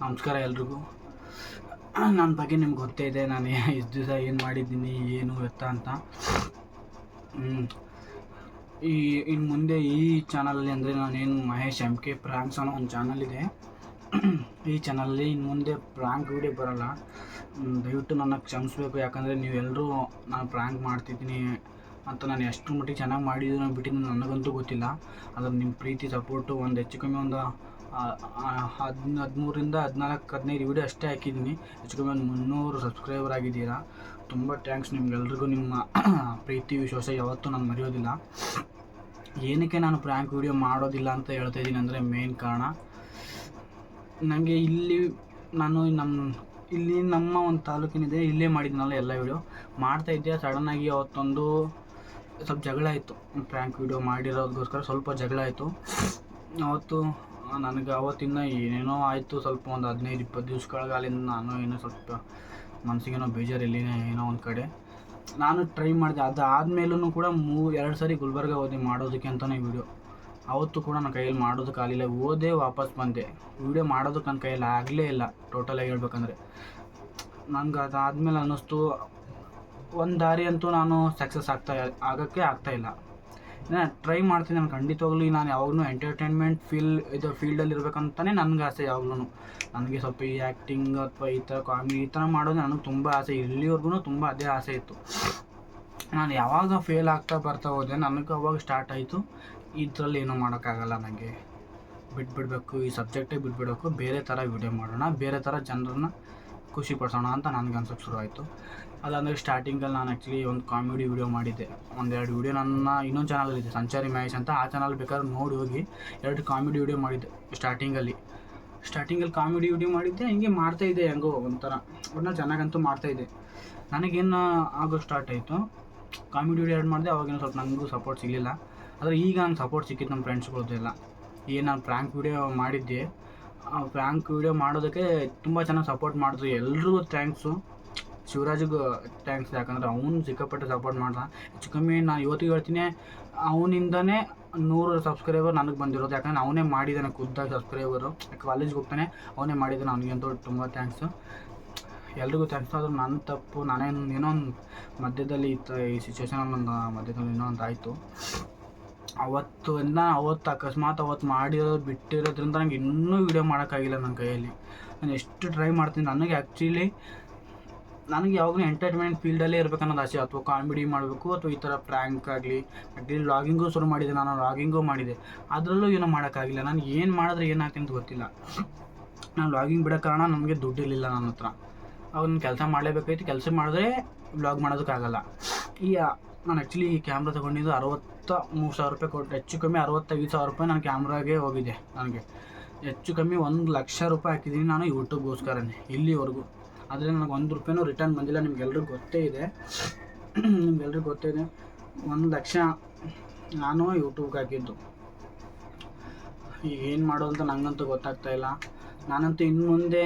ನಮಸ್ಕಾರ ಎಲ್ರಿಗೂ. ನನ್ನ ಬಗ್ಗೆ ನಿಮ್ಗೆ ಗೊತ್ತೇ ಇದೆ, ನಾನು ಇಷ್ಟು ದಿವಸ ಏನು ಮಾಡಿದ್ದೀನಿ, ಏನು ಎತ್ತ ಅಂತ. ಇನ್ನು ಮುಂದೆ ಈ ಚಾನಲಲ್ಲಿ ಅಂದರೆ ನಾನೇನು ಮಹೇಶ್ MK ಪ್ರ್ಯಾಂಕ್ಸ್ ಅನ್ನೋ ಒಂದು ಚಾನಲ್ ಇದೆ. ಈ ಚಾನಲಲ್ಲಿ ಇನ್ನು ಮುಂದೆ ಪ್ರ್ಯಾಂಕ್ ವೀಡಿಯೋ ಬರೋಲ್ಲ. ದಯವಿಟ್ಟು ನನ್ನ ಕ್ಷಮಿಸಬೇಕು. ಯಾಕಂದರೆ ನೀವೆಲ್ಲರೂ ನಾನು ಪ್ರ್ಯಾಂಕ್ ಮಾಡ್ತಿದ್ದೀನಿ ಅಂತ ನಾನು ಎಷ್ಟು ಮಟ್ಟಿಗೆ ಚೆನ್ನಾಗಿ ಮಾಡಿದ್ದೀನಿ ಬಿಟ್ಟಿದ್ದು ನನಗಂತೂ ಗೊತ್ತಿಲ್ಲ. ಅದ್ರ ನಿಮ್ಮ ಪ್ರೀತಿ ಸಪೋರ್ಟು ಒಂದು ಹೆಚ್ಚು ಕಮ್ಮಿ ಒಂದು 13ರಿಂದ 14-15 ವೀಡಿಯೋ ಅಷ್ಟೇ ಹಾಕಿದ್ದೀನಿ. ಹೆಚ್ಚು ಕಮ್ಮಿ ಒಂದು 300 ಸಬ್ಸ್ಕ್ರೈಬರ್ ಆಗಿದ್ದೀರಾ. ತುಂಬ ಥ್ಯಾಂಕ್ಸ್ ನಿಮ್ಗೆಲ್ರಿಗೂ. ನಿಮ್ಮ ಪ್ರೀತಿ ವಿಶ್ವಾಸ ಯಾವತ್ತೂ ನಾನು ಮರೆಯೋದಿಲ್ಲ. ಏನಕ್ಕೆ ನಾನು ಪ್ರ್ಯಾಂಕ್ ವೀಡಿಯೋ ಮಾಡೋದಿಲ್ಲ ಅಂತ ಹೇಳ್ತಾ ಇದ್ದೀನಿ ಅಂದರೆ ಮೇನ್ ಕಾರಣ, ನನಗೆ ನಮ್ಮ ಒಂದು ತಾಲೂಕಿನಿದೆ, ಇಲ್ಲೇ ಮಾಡಿದ್ನಲ್ಲ ಎಲ್ಲ ವೀಡಿಯೋ ಮಾಡ್ತಾಯಿದ್ದೆ. ಸಡನ್ನಾಗಿ ಅವತ್ತೊಂದು ಸ್ವಲ್ಪ ಜಗಳ ಆಯಿತು. ಪ್ರ್ಯಾಂಕ್ ವೀಡಿಯೋ ಮಾಡಿರೋದಕ್ಕೋಸ್ಕರ ಸ್ವಲ್ಪ ಜಗಳ ಆಯಿತು ಅವತ್ತು. ನನಗೆ ಅವತ್ತಿಂದ ಏನೇನೋ ಆಯಿತು. ಸ್ವಲ್ಪ ಒಂದು 15-20 ದಿವ್ಸಗಳಿಂದ ನಾನು ಏನೋ ಸ್ವಲ್ಪ ಮನಸ್ಸಿಗೇನೋ ಬೇಜಾರಿಲ್ಲಿನೇ ಏನೋ ಒಂದು ಕಡೆ ನಾನು ಟ್ರೈ ಮಾಡಿದೆ. ಅದಾದಮೇಲೂ ಕೂಡ 2 ಸಾರಿ ಗುಲ್ಬರ್ಗ ಹೋದೆ ಮಾಡೋದಕ್ಕೆ ಅಂತಲೇ ವೀಡಿಯೋ. ಅವತ್ತು ಕೂಡ ನನ್ನ ಕೈಯಲ್ಲಿ ಮಾಡೋದಕ್ಕಾಗಲಿಲ್ಲ. ಹೋದೆ, ವಾಪಸ್ ಬಂದೆ. ವೀಡಿಯೋ ಮಾಡೋದಕ್ಕೆ ನನ್ನ ಕೈಯಲ್ಲಿ ಆಗಲೇ ಇಲ್ಲ ಟೋಟಲಾಗಿ ಹೇಳ್ಬೇಕಂದ್ರೆ. ನನಗೆ ಅದಾದಮೇಲೆ ಅನ್ನಿಸ್ತು ಒಂದು ದಾರಿ ಅಂತೂ ನಾನು ಸಕ್ಸಸ್ ಆಗ್ತಾಯಿಲ್ಲ. ಟ್ರೈ ಮಾಡ್ತೀನಿ ನಾನು ಖಂಡಿತವಾಗ್ಲೂ. ನಾನು ಯಾವಾಗಲೂ ಎಂಟರ್ಟೈನ್ಮೆಂಟ್ ಫೀಲ್ಡಲ್ಲಿ ಇರಬೇಕಂತಲೇ ನನಗೆ ಆಸೆ ಯಾವಾಗಲೂ. ನನಗೆ ಸ್ವಲ್ಪ ಈ ಆ್ಯಕ್ಟಿಂಗ್ ಅಥವಾ ಈ ಥರ ಕಾಮಿಡಿ ಈ ಥರ ಮಾಡೋದು ನನಗೆ ತುಂಬ ಆಸೆ. ಇಲ್ಲಿವರೆಗೂ ತುಂಬ ಅದೇ ಆಸೆ ಇತ್ತು. ನಾನು ಯಾವಾಗ ಫೇಲ್ ಬರ್ತಾ ಹೋದೆ, ನನಗೆ ಅವಾಗ ಸ್ಟಾರ್ಟ್ ಆಯಿತು ಇದರಲ್ಲಿ ಏನೂ ಮಾಡೋಕ್ಕಾಗಲ್ಲ, ನನಗೆ ಬಿಟ್ಬಿಡಬೇಕು, ಈ ಸಬ್ಜೆಕ್ಟೇ ಬಿಟ್ಬಿಡಬೇಕು, ಬೇರೆ ಥರ ವೀಡಿಯೋ ಮಾಡೋಣ, ಬೇರೆ ಥರ ಜನರನ್ನ ಖುಷಿ ಪಡಿಸೋಣ ಅಂತ ನನಗೆ ಅನ್ಸೋಕ್ಕೆ ಶುರು ಆಯಿತು. ಅದಾದಮೇಲೆ ಸ್ಟಾರ್ಟಿಂಗಲ್ಲಿ ನಾನು ಆ್ಯಕ್ಚುಲಿ ಒಂದು ಕಾಮಿಡಿ ವೀಡಿಯೋ ಮಾಡಿದ್ದೆ. 1-2 ವೀಡಿಯೋ ನನ್ನ ಇನ್ನೊಂದು ಚಾನಲಲ್ಲಿದೆ, ಸಂಚಾರಿ ಮಹೇಶ್ ಅಂತ. ಆ ಚಾನಲ್ ಬೇಕಾದ್ರೆ ನೋಡಿ ಹೋಗಿ. 2 ಕಾಮಿಡಿ ವೀಡಿಯೋ ಮಾಡಿದ್ದೆ ಸ್ಟಾರ್ಟಿಂಗಲ್ಲಿ ಕಾಮಿಡಿ ವೀಡಿಯೋ ಮಾಡಿದ್ದೆ. ಹಿಂಗೆ ಮಾಡ್ತಾಯಿದ್ದೆ, ಹೆಂಗೋ ಒಂಥರ ಒಟ್ಟು ಚೆನ್ನಾಗಂತೂ ಮಾಡ್ತಾಯಿದ್ದೆ. ನನಗೇನು ಆಗೋ ಸ್ಟಾರ್ಟ್ ಆಯಿತು, ಕಾಮಿಡಿ ವೀಡಿಯೋ ಆ್ಯಡ್ ಮಾಡಿದೆ. ಅವಾಗೇನೋ ಸ್ವಲ್ಪ ನನಗೂ ಸಪೋರ್ಟ್ ಸಿಗಲಿಲ್ಲ. ಆದರೆ ಈಗ ನಾನು ಸಪೋರ್ಟ್ ಸಿಕ್ಕಿತ್ತು ನಮ್ಮ ಫ್ರೆಂಡ್ಸ್ಗಳದ್ದೆಲ್ಲ. ಏನು ನಾನು ಪ್ರ್ಯಾಂಕ್ ವೀಡಿಯೋ ಮಾಡಿದ್ದೆ, ಆ ಪ್ರ್ಯಾಂಕ್ ವೀಡಿಯೋ ಮಾಡೋದಕ್ಕೆ ತುಂಬ ಚೆನ್ನಾಗಿ ಸಪೋರ್ಟ್ ಮಾಡಿದ್ರು. ಎಲ್ರಿಗೂ ಥ್ಯಾಂಕ್ಸು. ಶಿವರಾಜಿಗೂ ಥ್ಯಾಂಕ್ಸ್, ಯಾಕಂದರೆ ಅವನು ಸಿಕ್ಕಾಪಟ್ಟೆ ಸಪೋರ್ಟ್ ಮಾಡ್ದ. ಹೆಚ್ಚು ಕಮ್ಮಿ ನಾನು ಇವತ್ತಿಗೆ ಹೇಳ್ತೀನಿ, ಅವನಿಂದನೇ 100 ಸಬ್ಸ್ಕ್ರೈಬರ್ ನನಗೆ ಬಂದಿರೋದು. ಯಾಕಂದರೆ ಅವನೇ ಮಾಡಿದ್ದಾನೆ ಖುದ್ದಾಗಿ ಸಬ್ಸ್ಕ್ರೈಬರು. ಕಾಲೇಜ್ಗೆ ಹೋಗ್ತಾನೆ, ಅವನೇ ಮಾಡಿದ್ದಾನೆ. ಅವನಿಗಂತೂ ತುಂಬ ಥ್ಯಾಂಕ್ಸು, ಎಲ್ರಿಗೂ ಥ್ಯಾಂಕ್ಸು. ಅದು ನನ್ನ ತಪ್ಪು. ನಾನೇನು ಏನೋ ಒಂದು ಮಧ್ಯದಲ್ಲಿ ಈ ಸಿಚುವೇಶನಲ್ಲಿ ಮಧ್ಯದಲ್ಲಿ ಏನೋ ಒಂದು ಆಯಿತು. ಅವತ್ತು ಅಕಸ್ಮಾತ್ ಅವತ್ತು ಬಿಟ್ಟಿರೋದ್ರಿಂದ ನನಗೆ ಇನ್ನೂ ವೀಡಿಯೋ ಮಾಡೋಕ್ಕಾಗಿಲ್ಲ ನನ್ನ ಕೈಯಲ್ಲಿ. ನಾನು ಎಷ್ಟು ಟ್ರೈ ಮಾಡ್ತೀನಿ. ನನಗೆ ಯಾವಾಗಲೂ ಎಂಟರ್ಟೈನ್ಮೆಂಟ್ ಫೀಲ್ಡಲ್ಲೇ ಇರಬೇಕನ್ನೋದು ಆಸೆ. ಅಥವಾ ಕಾಮಿಡಿ ಮಾಡಬೇಕು, ಅಥವಾ ಈ ಥರ ಪ್ರ್ಯಾಂಕ್ ಆಗಲಿ. ಅಟ್ಲೀಸ್ಟ್ ವ್ಲಾಗಿಂಗೂ ಶುರು ಮಾಡಿದೆ, ನಾನು ವ್ಲಾಗಿಂಗೂ ಮಾಡಿದೆ. ಅದರಲ್ಲೂ ಏನೋ ಮಾಡೋಕ್ಕಾಗಿಲ್ಲ. ನಾನು ಏನು ಮಾಡಿದ್ರೆ ಏನಾಗ್ತೀನಿ ಅಂತ ಗೊತ್ತಿಲ್ಲ. ನಾನು ವ್ಲಾಗಿಂಗ್ ಬಿಡೋ ಕಾರಣ ನನಗೆ ದುಡ್ಡಿರಲಿಲ್ಲ ನನ್ನ ಹತ್ರ. ಅವಾಗ ನಾನು ಕೆಲಸ ಮಾಡಲೇಬೇಕಾಯ್ತು. ಕೆಲಸ ಮಾಡಿದ್ರೆ ವ್ಲಾಗ್ ಮಾಡೋದಕ್ಕಾಗಲ್ಲ. ನಾನು ಆ್ಯಕ್ಚುಲಿ ಈ ಕ್ಯಾಮ್ರಾ ತೊಗೊಂಡಿದ್ದು 63,000 ರೂಪಾಯಿ ಕೊಟ್ಟು, ಹೆಚ್ಚು ಕಮ್ಮಿ 65,000 ರೂಪಾಯಿ ನನ್ನ ಕ್ಯಾಮ್ರಾಗೆ ಹೋಗಿದೆ. ನನಗೆ ಹೆಚ್ಚು ಕಮ್ಮಿ 1,00,000 ರೂಪಾಯಿ ಹಾಕಿದ್ದೀನಿ ನಾನು ಯೂಟ್ಯೂಬ್ಗೋಸ್ಕರನೇ ಇಲ್ಲಿವರೆಗೂ. ಆದರೆ ನನಗೆ 1 ರೂಪಾಯಿನೂ ರಿಟರ್ನ್ ಬಂದಿಲ್ಲ. ನಿಮ್ಗೆಲ್ರಿಗೂ ಗೊತ್ತೇ ಇದೆ. 1,00,000 ನಾನು ಯೂಟ್ಯೂಬ್ಗೆ ಹಾಕಿದ್ದು. ಈಗ ಏನು ಮಾಡೋದು ಅಂತ ನನಗಂತೂ ಗೊತ್ತಾಗ್ತಾಯಿಲ್ಲ. ನಾನಂತೂ ಇನ್ನು ಮುಂದೆ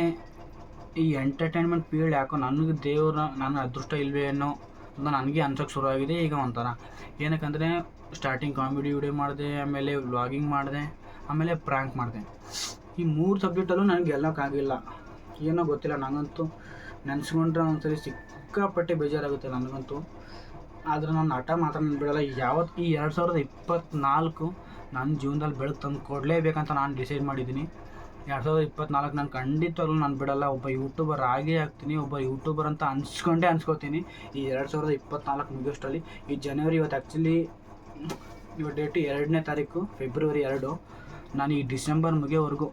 ಈ ಎಂಟರ್ಟೈನ್ಮೆಂಟ್ ಫೀಲ್ಡ್ ಯಾಕೋ ನನಗೆ ನನ್ನ ಅದೃಷ್ಟ ಇಲ್ವೇ ಅನ್ನೋ ಅಂತ ನನಗೆ ಅನ್ಸೋಕ್ಕೆ ಶುರುವಾಗಿದೆ ಈಗ ಒಂಥರ. ಏನಕ್ಕಂದರೆ ಸ್ಟಾರ್ಟಿಂಗ್ ಕಾಮಿಡಿ ವೀಡಿಯೋ ಮಾಡಿದೆ, ಆಮೇಲೆ ವ್ಲಾಗಿಂಗ್ ಮಾಡಿದೆ, ಆಮೇಲೆ ಪ್ರ್ಯಾಂಕ್ ಮಾಡಿದೆ. ಈ 3 ಸಬ್ಜೆಕ್ಟಲ್ಲೂ ನನಗೆ ಗೆಲ್ಲೋಕ್ಕಾಗಿಲ್ಲ. ಏನೋ ಗೊತ್ತಿಲ್ಲ, ನನಗಂತೂ ನೆನೆಸ್ಕೊಂಡ್ರೆ ಒಂದ್ಸರಿ ಸಿಕ್ಕಾಪಟ್ಟೆ ಬೇಜಾರಾಗುತ್ತೆ ನನಗಂತೂ. ಆದರೆ ನಾನು ಹಠ ಮಾತ್ರ ನಾನು ಬಿಡೋಲ್ಲ. ಯಾವತ್ತು ಈ 2024 ನನ್ನ ಜೀವನದಲ್ಲಿ ಬೆಳಕು ತಂದು ಕೊಡಲೇಬೇಕಂತ ನಾನು ಡಿಸೈಡ್ ಮಾಡಿದ್ದೀನಿ. 2024 ನಾನು ಖಂಡಿತವಾಗ್ಲೂ ನಾನು ಬಿಡೋಲ್ಲ. ಒಬ್ಬ ಯೂಟ್ಯೂಬರ್ ಆಗೇ ಆಗ್ತೀನಿ. ಒಬ್ಬ ಯೂಟ್ಯೂಬರ್ ಅಂತ ಅನ್ಸ್ಕೊತೀನಿ. ಈ 2024 ಮುಗಿಯೋಷ್ಟರಲ್ಲಿ. ಈ ಜನವರಿ ಇವತ್ತು ಆ್ಯಕ್ಚುಲಿ ಡೇಟು 2ನೇ ತಾರೀಕು ಫೆಬ್ರವರಿ 2. ನಾನು ಈ ಡಿಸೆಂಬರ್ ಮುಗಿಯೋವರೆಗೂ,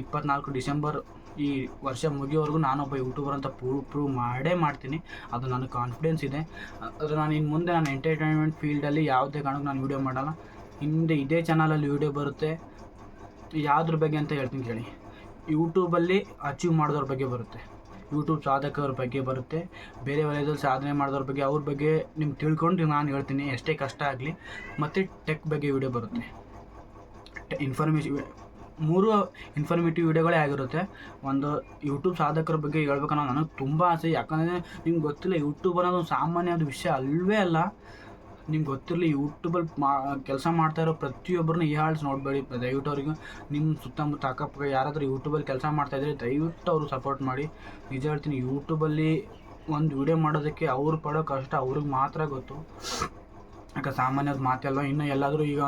24 ಡಿಸೆಂಬರ್ ಈ ವರ್ಷ ಮುಗಿಯೋವರೆಗೂ ನಾನೊಬ್ಬ ಯೂಟ್ಯೂಬರ್ ಅಂತ ಪ್ರೂವ್ ಮಾಡೇ ಮಾಡ್ತೀನಿ. ಅದು ನನಗೆ ಕಾನ್ಫಿಡೆನ್ಸ್ ಇದೆ. ಅದು ನಾನು ಇನ್ನು ಮುಂದೆ ನಾನು ಎಂಟರ್ಟೈನ್ಮೆಂಟ್ ಫೀಲ್ಡಲ್ಲಿ ಯಾವುದೇ ಕಾರಣಕ್ಕೂ ನಾನು ವೀಡಿಯೋ ಮಾಡಲ್ಲ. ಹಿಂದೆ ಇದೇ ಚಾನಲಲ್ಲಿ ವೀಡಿಯೋ ಬರುತ್ತೆ. ಯಾವುದ್ರ ಬಗ್ಗೆ ಅಂತ ಹೇಳ್ತೀನಿ ಕೇಳಿ. ಯೂಟ್ಯೂಬಲ್ಲಿ ಅಚೀವ್ ಮಾಡಿದವ್ರ ಬಗ್ಗೆ ಬರುತ್ತೆ, ಯೂಟ್ಯೂಬ್ ಸಾಧಕವ್ರ ಬಗ್ಗೆ ಬರುತ್ತೆ, ಬೇರೆ ವಲಯದಲ್ಲಿ ಸಾಧನೆ ಮಾಡಿದವ್ರ ಬಗ್ಗೆ, ಅವ್ರ ಬಗ್ಗೆ ನಿಮ್ಗೆ ತಿಳ್ಕೊಂಡು ನಾನು ಹೇಳ್ತೀನಿ, ಎಷ್ಟೇ ಕಷ್ಟ ಆಗಲಿ. ಮತ್ತು ಟೆಕ್ ಬಗ್ಗೆ ವೀಡಿಯೋ ಬರುತ್ತೆ. ಇನ್ಫಾರ್ಮೇಟಿವ್ ವೀಡಿಯೋಗಳೇ ಆಗಿರುತ್ತೆ. ಒಂದು ಯೂಟ್ಯೂಬ್ ಸಾಧಕರ ಬಗ್ಗೆ ಹೇಳ್ಬೇಕನ್ನೋ ನನಗೆ ತುಂಬ ಆಸೆ. ಯಾಕಂದರೆ ನಿಮ್ಗೆ ಗೊತ್ತಿಲ್ಲ, ಯೂಟ್ಯೂಬ್ ಅನ್ನೋದು ಸಾಮಾನ್ಯವಾದ ವಿಷಯ ಅಲ್ವೇ ಅಲ್ಲ. ನಿಮ್ಗೆ ಗೊತ್ತಿರಲಿ, ಯೂಟ್ಯೂಬಲ್ಲಿ ಕೆಲಸ ಮಾಡ್ತಾ ಇರೋ ಪ್ರತಿಯೊಬ್ಬರನ್ನ ಈ ಹಾಳ್ಸ್ ನೋಡಬೇಡಿ. ದಯವಿಟ್ಟು ಅವ್ರಿಗೆ ನಿಮ್ಮ ಸುತ್ತಮುತ್ತ ಅಕ್ಕಪಕ್ಕ ಯಾರಾದರೂ ಯೂಟ್ಯೂಬಲ್ಲಿ ಕೆಲಸ ಮಾಡ್ತಾಯಿದ್ರೆ ದಯವಿಟ್ಟು ಅವರು ಸಪೋರ್ಟ್ ಮಾಡಿ. ನಿಜ ಹೇಳ್ತೀನಿ, ಯೂಟ್ಯೂಬಲ್ಲಿ ಒಂದು ವಿಡಿಯೋ ಮಾಡೋದಕ್ಕೆ ಅವ್ರು ಪಡೋ ಕಷ್ಟ ಅವ್ರಿಗೆ ಮಾತ್ರ ಗೊತ್ತು. ಯಾಕೆ ಸಾಮಾನ್ಯದ ಮಾತೆಲ್ಲ. ಇನ್ನು ಎಲ್ಲಾದರೂ ಈಗ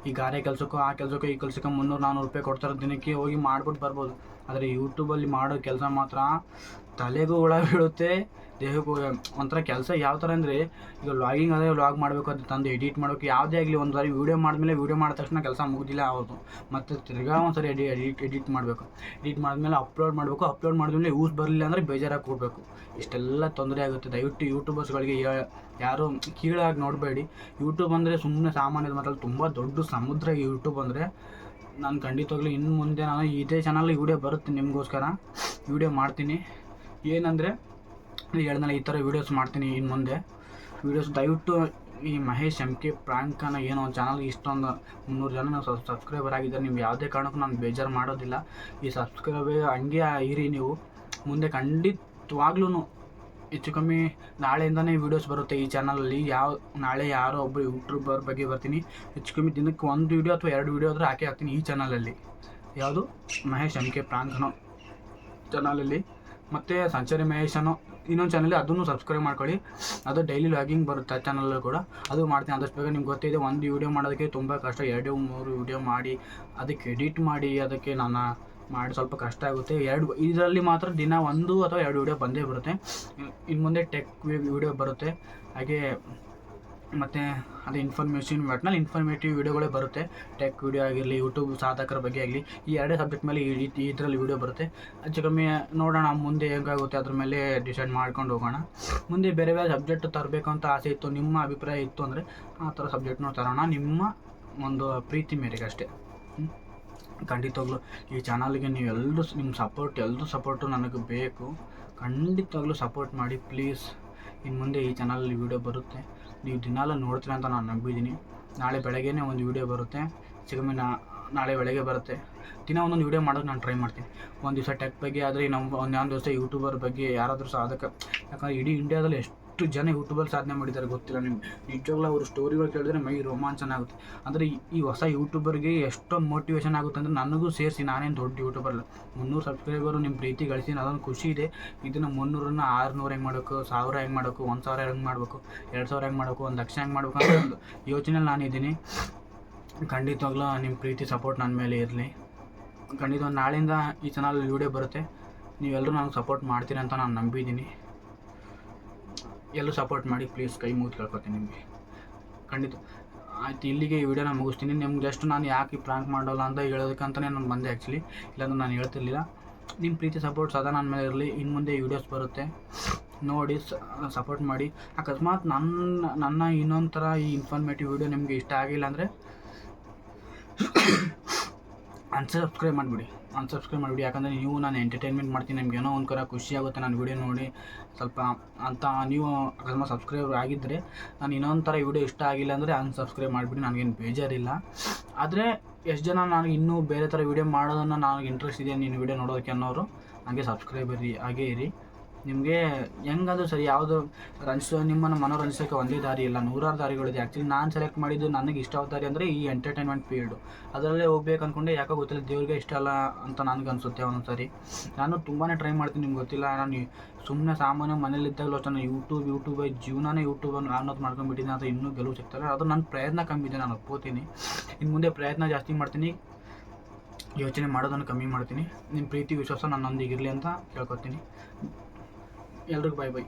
ಈ ಗಾರೆ ಕೆಲಸಕ್ಕೋ ಆ ಕೆಲಸಕ್ಕೋ ಈ ಕೆಲಸಕ್ಕೆ 300-400 ರೂಪಾಯಿ ಕೊಡ್ತಾರೆ, ದಿನಕ್ಕೆ ಹೋಗಿ ಮಾಡ್ಬಿಟ್ಟು ಬರ್ಬೋದು. ಆದರೆ ಯೂಟ್ಯೂಬಲ್ಲಿ ಮಾಡೋ ಕೆಲಸ ಮಾತ್ರ ತಲೆಗೂ ಹುಳ ಬೀಳುತ್ತೆ, ದೇಹಕ್ಕೂ ಒಂಥರ ಕೆಲಸ. ಯಾವ ಥರ ಅಂದರೆ, ಈಗ ವ್ಲಾಗಿಂಗ್ ಆದರೆ ವ್ಲಾಗ್ ಮಾಡಬೇಕು, ಅದು ತಂದು ಎಡಿಟ್ ಮಾಡೋಕ್ಕೆ ಯಾವುದೇ ಆಗಲಿ, ಒಂದು ಸಾರಿ ವೀಡಿಯೋ ಮಾಡಿದ್ಮೇಲೆ ವೀಡಿಯೋ ಮಾಡಿದ ತಕ್ಷಣ ಕೆಲಸ ಮುಗಿದಿಲ್ಲ ಅವ್ರದ್ದು. ಮತ್ತು ತಿರ್ಗಾ ಒಂದು ಸಾರಿ ಎಡಿಟ್ ಮಾಡಬೇಕು. ಎಡಿಟ್ ಮಾಡಿದ್ಮೇಲೆ ಅಪ್ಲೋಡ್ ಮಾಡಬೇಕು. ಅಪ್ಲೋಡ್ ಮಾಡಿದ್ಮೇಲೆ ಯೂಸ್ ಬರಲಿಲ್ಲ ಅಂದರೆ ಬೇಜಾರಾಗಿ ಕೊಡಬೇಕು. ಇಷ್ಟೆಲ್ಲ ತೊಂದರೆ ಆಗುತ್ತೆ. ದಯವಿಟ್ಟು ಯೂಟ್ಯೂಬರ್ಸ್ಗಳಿಗೆ ಯಾರು ಕೀಳಾಗಿ ನೋಡಬೇಡಿ. ಯೂಟ್ಯೂಬ್ ಅಂದರೆ ಸುಮ್ಮನೆ ಸಾಮಾನ್ಯದ ಮಾತ್ರ ತುಂಬ ದೊಡ್ಡ ಸಮುದ್ರ. ಯೂಟ್ಯೂಬ್ ಅಂದರೆ ನಾನು ಖಂಡಿತವಾಗ್ಲೂ ಇನ್ನು ಮುಂದೆ ನಾನು ಇದೇ ಚಾನಲ್ಗೆ ವೀಡಿಯೋ ಬರುತ್ತೆ, ನಿಮಗೋಸ್ಕರ ವೀಡಿಯೋ ಮಾಡ್ತೀನಿ. ಏನಂದರೆ ಹೇಳ್ದಲ್ಲ, ಈ ಥರ ವೀಡಿಯೋಸ್ ಮಾಡ್ತೀನಿ ಇನ್ನು ಮುಂದೆ. ವೀಡಿಯೋಸ್ ದಯವಿಟ್ಟು ಈ ಮಹೇಶ್ MK ಪ್ರಾಂಕ್ ಅನ್ನೋ ಏನೋ ಒಂದು ಚಾನಲ್ಗೆ ಇಷ್ಟೊಂದು 300 ಜನ ಸಬ್ಸ್ಕ್ರೈಬರ್ ಆಗಿದ್ದಾರೆ. ನೀವು ಯಾವುದೇ ಕಾರಣಕ್ಕೂ ನಾನು ಬೇಜಾರು ಮಾಡೋದಿಲ್ಲ. ಈ ಸಬ್ಸ್ಕ್ರೈಬರ್ ಹಂಗೆ ಇರಿ ನೀವು. ಮುಂದೆ ಖಂಡಿತವಾಗ್ಲೂ ಹೆಚ್ಚು ಕಮ್ಮಿ ನಾಳೆಯಿಂದನೇ ವೀಡಿಯೋಸ್ ಬರುತ್ತೆ ಈ ಚಾನಲಲ್ಲಿ. ನಾಳೆ ಯಾರೋ ಒಬ್ಬರು ಯೂಟ್ಯೂಬರ್ ಬಗ್ಗೆ ಬರ್ತೀನಿ. ಹೆಚ್ಚು ಕಮ್ಮಿ ದಿನಕ್ಕೆ 1 ವೀಡಿಯೋ ಅಥವಾ 2 ವೀಡಿಯೋ ಆದರೂ ಹಾಕ್ತೀನಿ ಈ ಚಾನಲಲ್ಲಿ. ಯಾವುದು ಮಹೇಶ್ MK ಪ್ರಾಂಕ್ ಅನ್ನೋ ಚಾನಲಲ್ಲಿ. ಮತ್ತು ಸಂಚಾರಿ ಮಹೇಶ್ ಅನ್ನೋ ಇನ್ನೊಂದು ಚಾನಲ್, ಅದನ್ನು ಸಬ್ಸ್ಕ್ರೈಬ್ ಮಾಡ್ಕೊಳ್ಳಿ. ಅದು ಡೈಲಿ ವ್ಲಾಗಿಂಗ್ ಬರುತ್ತೆ ಆ ಚಾನಲಲ್ಲಿ ಕೂಡ, ಅದು ಮಾಡ್ತೀನಿ ಆದಷ್ಟು ಬೇಗ. ನಿಮ್ಗೆ ಗೊತ್ತಿದೆ, ಒಂದು ವೀಡಿಯೋ ಮಾಡೋದಕ್ಕೆ ತುಂಬ ಕಷ್ಟ. 2-3 ವೀಡಿಯೋ ಮಾಡಿ ಅದಕ್ಕೆ ಎಡಿಟ್ ಮಾಡಿ ಅದಕ್ಕೆ ನಾನು ಮಾಡಿ ಸ್ವಲ್ಪ ಕಷ್ಟ ಆಗುತ್ತೆ. ಇದರಲ್ಲಿ ಮಾತ್ರ ದಿನ 1 ಅಥವಾ 2 ವೀಡಿಯೋ ಬಂದೇ ಬರುತ್ತೆ. ಇನ್ನು ಮುಂದೆ ಟೆಕ್ ವೀಡಿಯೋ ಬರುತ್ತೆ. ಹಾಗೆ ಮತ್ತು ಅದು ಒಟ್ಟಿನಲ್ಲಿ ಇನ್ಫಾರ್ಮೇಟಿವ್ ವೀಡಿಯೋಗಳೇ ಬರುತ್ತೆ. ಟೆಕ್ ವೀಡಿಯೋ ಆಗಿರಲಿ, ಯೂಟ್ಯೂಬ್ ಸಾಧಕರ ಬಗ್ಗೆ ಆಗಲಿ, ಈ 2 ಸಬ್ಜೆಕ್ಟ್ ಮೇಲೆ ಇದರಲ್ಲಿ ವೀಡಿಯೋ ಬರುತ್ತೆ. ಹೆಚ್ಚು ಕಮ್ಮಿ ನೋಡೋಣ ಮುಂದೆ ಹೇಗಾಗುತ್ತೆ, ಅದ್ರ ಮೇಲೆ ಡಿಸೈಡ್ ಮಾಡ್ಕೊಂಡು ಹೋಗೋಣ. ಮುಂದೆ ಬೇರೆ ಬೇರೆ ಸಬ್ಜೆಕ್ಟ್ ತರಬೇಕು ಅಂತ ಆಸೆ ಇತ್ತು, ನಿಮ್ಮ ಅಭಿಪ್ರಾಯ ಇತ್ತು ಅಂದರೆ ಆ ಥರ ಸಬ್ಜೆಕ್ಟ್ನ ತರೋಣ, ನಿಮ್ಮ ಒಂದು ಪ್ರೀತಿ ಮೇರೆಗೆ ಅಷ್ಟೇ. ಖಂಡಿತವಾಗ್ಲೂ ಈ ಚಾನಲ್ಗೆ ನೀವೆಲ್ಲರೂ ನಿಮ್ಮ ಸಪೋರ್ಟು ನನಗೆ ಬೇಕು. ಖಂಡಿತವಾಗ್ಲೂ ಸಪೋರ್ಟ್ ಮಾಡಿ ಪ್ಲೀಸ್. ಇನ್ನು ಮುಂದೆ ಈ ಚಾನಲಲ್ಲಿ ವೀಡಿಯೋ ಬರುತ್ತೆ, ನೀವು ದಿನಾಲು ನೋಡ್ತೀರ ಅಂತ ನಾನು ನಂಬಿದ್ದೀನಿ. ನಾಳೆ ಬೆಳಗ್ಗೆನೇ ಒಂದು ವೀಡಿಯೋ ಬರುತ್ತೆ, ಚಿಕ್ಕಮ್ಮಿ ನಾಳೆ ಬೆಳಗ್ಗೆ ಬರುತ್ತೆ. ದಿನ ಒಂದೊಂದು ವೀಡಿಯೋ ಮಾಡೋದು ನಾನು ಟ್ರೈ ಮಾಡ್ತೀನಿ. ಒಂದು ದಿವಸ ಟೆಕ್ ಬಗ್ಗೆ ಆದರೆ ಇನ್ನೊಂದು ದಿವಸ ಯೂಟ್ಯೂಬರ್ ಬಗ್ಗೆ ಯಾರಾದರೂ ಸಾಧಕ. ಯಾಕಂದರೆ ಇಡೀ ಇಂಡಿಯಾದಲ್ಲಿ ಎಷ್ಟು ಜನ ಯೂಟ್ಯೂಬರ್ ಸಾಧನೆ ಮಾಡಿದ್ದಾರೆ ಗೊತ್ತಿಲ್ಲ ನಿಮ್ಗೆ. ನಿಜವಾಗ್ಲೂ ಅವ್ರ ಸ್ಟೋರಿಗಳು ಕೇಳಿದ್ರೆ ಮೈ ರೋಮಾಂಚನ ಆಗುತ್ತೆ. ಅಂದರೆ ಈ ಹೊಸ ಯೂಟ್ಯೂಬರ್ಗೆ ಎಷ್ಟೊಂದು ಮೋಟಿವೇಶನ್ ಆಗುತ್ತೆ ಅಂದರೆ ನನಗೂ ಸೇರಿಸಿ. ನಾನೇನು ದೊಡ್ಡ ಯೂಟ್ಯೂಬರ್ ಅಲ್ಲ, 300 ಸಬ್ಸ್ಕ್ರೈಬರು ನಿಮ್ಮ ಪ್ರೀತಿ ಗಳಿಸಿ ಅದೊಂದು ಖುಷಿ ಇದೆ. ಇದನ್ನು 300ನ್ನ 600 ಹೆಂಗೆ ಮಾಡಬೇಕು, 1000 ಹೆಂಗೆ ಮಾಡಬೇಕು, 1000 ಹೆಂಗೆ ಮಾಡಬೇಕು, 2000 ಹೆಂಗೆ ಮಾಡಬೇಕು, 1 ಲಕ್ಷ ಹೆಂಗೆ ಮಾಡಬೇಕು ಅಂತ ಒಂದು ಯೋಚನೆಯಲ್ಲಿ ನಾನಿದ್ದೀನಿ. ಖಂಡಿತವಾಗ್ಲೂ ನಿಮ್ಮ ಪ್ರೀತಿ ಸಪೋರ್ಟ್ ನನ್ನ ಮೇಲೆ ಇರಲಿ. ಖಂಡಿತ ನಾಳೆಯಿಂದ ಈ ಚಾನಲಲ್ಲಿ ವೀಡಿಯೋ ಬರುತ್ತೆ. ನೀವೆಲ್ಲರೂ ನನಗೆ ಸಪೋರ್ಟ್ ಮಾಡ್ತೀರಿ ಅಂತ ನಾನು ನಂಬಿದ್ದೀನಿ. ಎಲ್ಲರೂ ಸಪೋರ್ಟ್ ಮಾಡಿ ಪ್ಲೀಸ್, ಕೈ ಮುಗಿದು ಕೇಳ್ಕೊತೀನಿ ನಿಮಗೆ. ಖಂಡಿತ ಆಯ್ತು, ಇಲ್ಲಿಗೆ ಈ ವಿಡಿಯೋನ ಮುಗಿಸ್ತೀನಿ. ನಿಮ್ಗೆ ಜಸ್ಟ್ ನಾನು ಯಾಕೆ ಪ್ರಾಂಕ್ ಮಾಡೋಲ್ಲ ಅಂತ ಹೇಳೋದಕ್ಕಂತಲೇ ನಾನು ಬಂದೆ ಆ್ಯಕ್ಚುಲಿ, ಇಲ್ಲಾಂದ್ರೆ ನಾನು ಹೇಳ್ತಿರ್ಲಿಲ್ಲ. ನಿಮ್ಮ ಪ್ರೀತಿ ಸಪೋರ್ಟ್ ಸದಾ ನನ್ನ ಮೇಲೆ ಇರಲಿ. ಇನ್ನು ಮುಂದೆ ವೀಡಿಯೋಸ್ ಬರುತ್ತೆ, ನೋಡಿ ಸಪೋರ್ಟ್ ಮಾಡಿ. ಅಕಸ್ಮಾತ್ ನನ್ನ ಇನ್ನೊಂದು ಥರ ಈ ಇನ್ಫಾರ್ಮೇಟಿವ್ ವೀಡಿಯೋ ನಿಮಗೆ ಇಷ್ಟ ಆಗಿಲ್ಲ ಅಂದರೆ ಅನ್ಸಬ್ಸ್ಕ್ರೈಬ್ ಮಾಡಿಬಿಡಿ. ಯಾಕಂದರೆ ನೀವು ನಾನು ಎಂಟರ್ಟೈನ್ಮೆಂಟ್ ಮಾಡ್ತೀನಿ, ನಿಮ್ಗೆ ಏನೋ ಒಂದು ಕರ ಖುಷಿ ಆಗುತ್ತೆ ನಾನು ವೀಡಿಯೋ ನೋಡಿ ಸ್ವಲ್ಪ ಅಂತ. ನೀವು ಅಕಸ್ಮಾತ್ ಸಬ್ಸ್ಕ್ರೈಬ್ ಆಗಿದ್ದರೆ, ನಾನು ಇನ್ನೊಂದು ಥರ ವೀಡಿಯೋ ಇಷ್ಟ ಆಗಿಲ್ಲ ಅಂದರೆ ಅನ್ಸಬ್ಸ್ಕ್ರೈಬ್ ಮಾಡಿಬಿಡಿ, ನನಗೇನು ಬೇಜಾರಿಲ್ಲ. ಆದರೆ ಎಷ್ಟು ಜನ ನನಗೆ ಇನ್ನೂ ಬೇರೆ ಥರ ವೀಡಿಯೋ ಮಾಡೋದನ್ನು ನನಗೆ ಇಂಟ್ರೆಸ್ಟ್ ಇದೆ ನೀನು ವೀಡಿಯೋ ನೋಡೋದಕ್ಕೆ ಅನ್ನೋರು ಹಾಗೆ ಸಬ್ಸ್ಕ್ರೈಬ್ ಹಾಗೇ ಇರಿ. ನಿಮಗೆ ಹೆಂಗಾದರೂ ಸರಿ, ಯಾವುದು ನಿಮ್ಮನ್ನು ಮನೋರಂಜಿಸೋಕ್ಕೆ ಒಂದೇ ದಾರಿ ಇಲ್ಲ, 100 ದಾರಿಗಳಿದೆ. ಆ್ಯಕ್ಚುಲಿ ನಾನು ಸೆಲೆಕ್ಟ್ ಮಾಡಿದ್ದು ನನಗೆ ಇಷ್ಟವಾದ ದಾರಿ ಅಂದರೆ ಈ ಎಂಟರ್ಟೈನ್ಮೆಂಟ್ ಫೀಲ್ಡು. ಅದರಲ್ಲೇ ಹೋಗ್ಬೇಕು ಅಂದ್ಕೊಂಡೆ, ಯಾಕೋ ಗೊತ್ತಿಲ್ಲ, ದೇವ್ರಿಗೆ ಇಷ್ಟ ಅಲ್ಲ ಅಂತ ನನಗೆ ಅನಿಸುತ್ತೆ ಒಂದೊಂದು ಸರಿ. ನಾನು ತುಂಬಾ ಟ್ರೈ ಮಾಡ್ತೀನಿ, ನಿಮ್ಗೆ ಗೊತ್ತಿಲ್ಲ. ನಾನು ಸುಮ್ಮನೆ ಸಾಮಾನ್ಯ ಮನೇಲಿದ್ದಾಗಲೂ ಅಷ್ಟೇ ಯೂಟ್ಯೂಬ್ ಜೀವನನೇ ಯೂಟ್ಯೂಬನ್ನು ಅನ್ನೋದು ಮಾಡ್ಕೊಂಡ್ಬಿಟ್ಟಿದ್ದೀನಿ ಅಂತ ಇನ್ನೂ ಗೆಲುವು ಸಿಗ್ತಾರೆ. ಅದು ನನ್ನ ಪ್ರಯತ್ನ ಕಮ್ಮಿ ಇದೆ, ನಾನು ಒಪ್ಕೋತೀನಿ. ಇನ್ನು ಮುಂದೆ ಪ್ರಯತ್ನ ಜಾಸ್ತಿ ಮಾಡ್ತೀನಿ, ಯೋಚನೆ ಮಾಡೋದನ್ನು ಕಮ್ಮಿ ಮಾಡ್ತೀನಿ. ನಿಮ್ಮ ಪ್ರೀತಿ ವಿಶ್ವಾಸ ನನ್ನೊಂದಿಗೆ ಇರಲಿ ಅಂತ ಕೇಳ್ಕೊತೀನಿ. ಎಲ್ರಿಗೂ ಬಾಯ್.